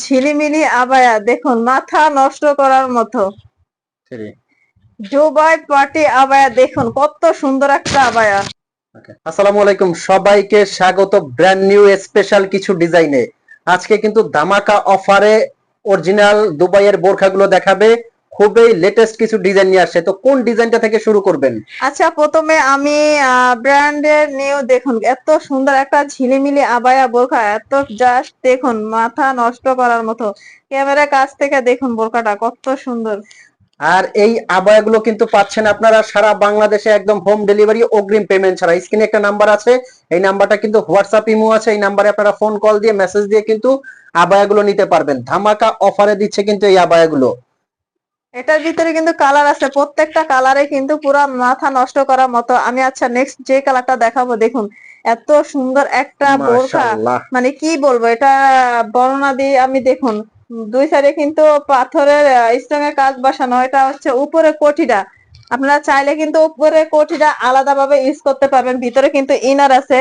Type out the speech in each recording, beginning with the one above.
ঝিলিমিলি abaya, দেখুন মাথা নষ্ট করার মতো। দুবাই পার্টি আবায়া, দেখুন কত সুন্দর একটা আবায়া। আসসালামু আলাইকুম, সবাইকে স্বাগত ব্র্যান্ড নিউ স্পেশাল কিছু ডিজাইনে। আজকে কিন্তু ধামাকা অফারে অরিজিনাল দুবাইয়ের বোরখাগুলো দেখাবে। খুবই লেটেস্ট কিছু ডিজাইন নিয়ে আসছে। তো কোন ডিজাইনটা থেকে শুরু করবেন? আচ্ছা, প্রথমে আমি ব্র্যান্ডের নিউ, দেখুন এত সুন্দর একটা ঝিলিমিলি আবায়া বোরখা, এত জাস্ট দেখুন মাথা নষ্ট করার মতো। ক্যামেরার কাছ থেকে দেখুন বোরখাটা কত সুন্দর। আর এই আবায়াগুলো কিন্তু পাচ্ছেন আপনারা সারা বাংলাদেশে একদম হোম ডেলিভারি, অগ্রিম পেমেন্ট ছাড়া। স্ক্রিনে একটা নাম্বার আছে, এই নাম্বারটা কিন্তু হোয়াটসঅ্যাপ ইমো আছে, এই নাম্বারে আপনারা ফোন কল দিয়ে মেসেজ দিয়ে কিন্তু আবায়াগুলো নিতে পারবেন। ধামাকা অফারে দিচ্ছে কিন্তু এই আবায়াগুলো। এটার ভিতরে কিন্তু কালার আছে, প্রত্যেকটা কালারে কিন্তু পুরো মাথা নষ্ট করার মতো। আমি আচ্ছা নেক্সট যে কালারটা দেখাবো, দেখুন এত সুন্দর একটা বোরখা, মাশাআল্লাহ, মানে কি বলবো, এটা বর্ণনা দিয়ে আমি, দেখুন দুই সাইডে কিন্তু পাথরের স্টোন এর কাজ বসানো। এটা হচ্ছে উপরে কোটিটা, আপনারা চাইলে কিন্তু উপরে কোটিটা আলাদাভাবে ইউজ করতে পারবেন। ভিতরে কিন্তু ইনার আছে।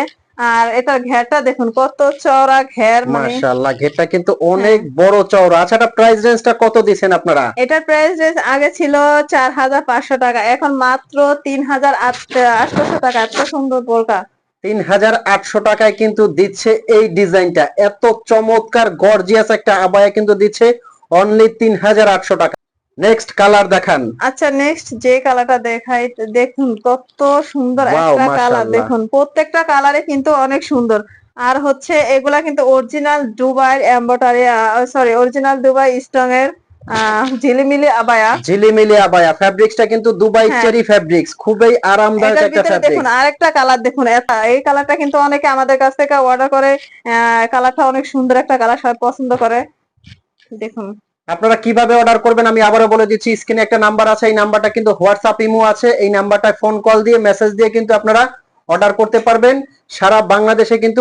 আর এটার ঘেরটা দেখুন কত চওড়া ঘের, মানে মাশাআল্লাহ, ঘেরটা কিন্তু অনেক হ্যাঁ। বড় চওড়া। আচ্ছা, এটা প্রাইস রেঞ্জটা কত দিবেন আপনারা? এটার প্রাইস রেঞ্জ আগে ছিল 4,500 টাকা, এখন মাত্র 3,800 টাকা। এত সুন্দর বোরকা 3800 টাকায় কিন্তু দিচ্ছে এই ডিজাইনটা। এত চমৎকার গর্জিয়াস একটা আবায়া কিন্তু দিচ্ছে অনলি 3800 টাকা। নেক্সট কালার দেখান। আচ্ছা, নেক্সট যে কালারটা দেখাই, দেখুন কত সুন্দর ওয়াও, একটা কালার। মাশাআল্লাহ। দেখুন প্রত্যেকটা কালারে কিন্তু অনেক সুন্দর। আর হচ্ছে এগুলা কিন্তু original Dubai embroidery, sorry original Dubai strong এর ঝিলিমিলি আবায়া। ঝিলিমিলি আবায়া ফ্যাব্রিক্সটা কিন্তু দুবাই হ্যাঁ, চেরি ফ্যাব্রিক্স, খুবই আরামদায়ক এটার একটা ভিতরে দেখুন ফ্যাব্রিক্স। আরেকটা কালার, দেখুন এই কালারটা কিন্তু অনেকে আমাদের কাছ থেকে অর্ডার করে। কালারটা অনেক সুন্দর একটা কালার, সবাই পছন্দ করে। দেখুন আপনারা কিভাবে অর্ডার করবেন আমি আবারও বলে দিচ্ছি। স্ক্রিনে একটা নাম্বার আছে, এই নাম্বারটা কিন্তু হোয়াটসঅ্যাপ ইমো আছে, এই নাম্বারটায় ফোন কল দিয়ে মেসেজ দিয়ে কিন্তু আপনারা অর্ডার করতে পারবেন। সারা বাংলাদেশে কিন্তু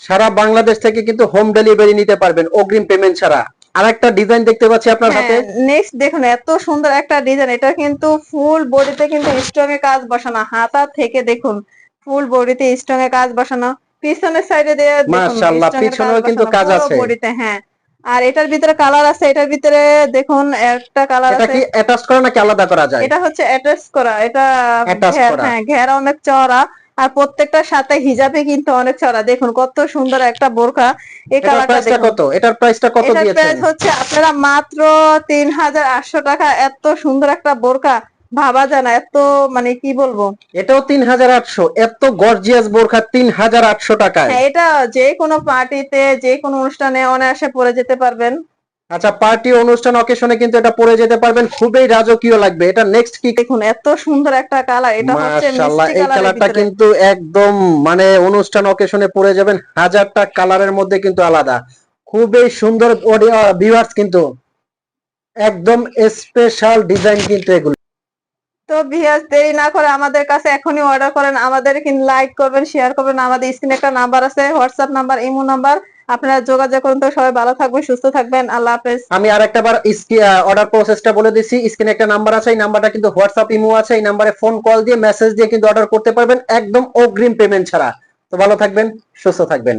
সারা বাংলাদেশ থেকে কিন্তু হোম ডেলিভারি নিতে পারবেন অগ্রিম পেমেন্ট ছাড়া। আরেকটা ডিজাইন দেখতে পাচ্ছি আপনার হাতে। নেক্সট দেখুন এত সুন্দর একটা ডিজাইন, এটা কিন্তু ফুল বডিতে কিন্তু স্ট্রং এর কাজ বসানো। হাতা থেকে দেখুন ফুল বডিতে স্ট্রং এর কাজ বসানো। পিছনের সাইডে দিয়ে দেখুন মাশাআল্লাহ, স্ট্রং এর কাজ পিছনেও কিন্তু বসানো কাজ পুরো আছে। বডিতে। হ্যাঁ, আর এটার ভিতরে কালার আছে। এটার ভিতরে দেখুন একটা কালার এটা আছে। কি অ্যাটাচ করা নাকি আলাদা করা যায়? এটা হচ্ছে অ্যাটাচ করা। এটা অ্যাটাচ ঘের, করা। হ্যাঁ ঘের অনেক চওড়া। আর প্রত্যেকটার সাথে হিজাবে কিন্তু অনেক চওড়া। দেখুন কত সুন্দর একটা বোরখা। এই এটার কালারটা প্রাইসটা দেখুন। কত? এটার প্রাইসটা কত এটার দিয়েছেন? প্রাইস হচ্ছে আপনারা মাত্র 3,800 টাকা। এত সুন্দর একটা বোরকা ভাবা যায় না, এত মানে কি বলবো। এটাও 3800? এত গর্জিয়াস বোরখা 3800 টাকায়? হ্যাঁ, এটা যে কোনো পার্টিতে, যে কোনো অনুষ্ঠানে অনায়াসে পরে যেতে পারবেন। আচ্ছা, পার্টি অনুষ্ঠান অকেশনে কিন্তু এটা পরে যেতে পারবেন, খুবই রাজকীয় লাগবে। এটা নেক্সট কি? দেখুন এত সুন্দর একটা কালার, এটা হচ্ছে মাশাআল্লাহ, মিষ্টি এই কালারের কালারটা ভিতরে। কিন্তু একদম মানে অনুষ্ঠান অকেশনে পরে যাবেন। হাজারটা কালারের মধ্যে কিন্তু আলাদা, খুবই সুন্দর ভিউয়ার্স, কিন্তু একদম স্পেশাল ডিজাইন কিন্তু এগুলো। তো ভিউয়ার্স, দেরি না করে আমাদের কাছে এখনই অর্ডার করেন। আমাদের কিন্তু লাইক করবেন, শেয়ার করবেন। আমাদের স্ক্রিনে একটা নাম্বার আছে, হোয়াটসঅ্যাপ নাম্বার, ইমো নাম্বার, আপনারা যোগাযোগ করুন। তো সবাই ভালো থাকবেন, সুস্থ থাকবেন। আল্লাহ হাফেজ। আমি আরেকটা বার অর্ডার প্রসেসটা বলে দিচ্ছি। স্ক্রিনে একটা নাম্বার আছে, এই নাম্বারটা কিন্তু হোয়াটসঅ্যাপ ইমো আছে, এই নাম্বারে ফোন কল দিয়ে মেসেজ দিয়ে কিন্তু অর্ডার করতে পারবেন একদম অগ্রিম পেমেন্ট ছাড়া। তো ভালো থাকবেন, সুস্থ থাকবেন।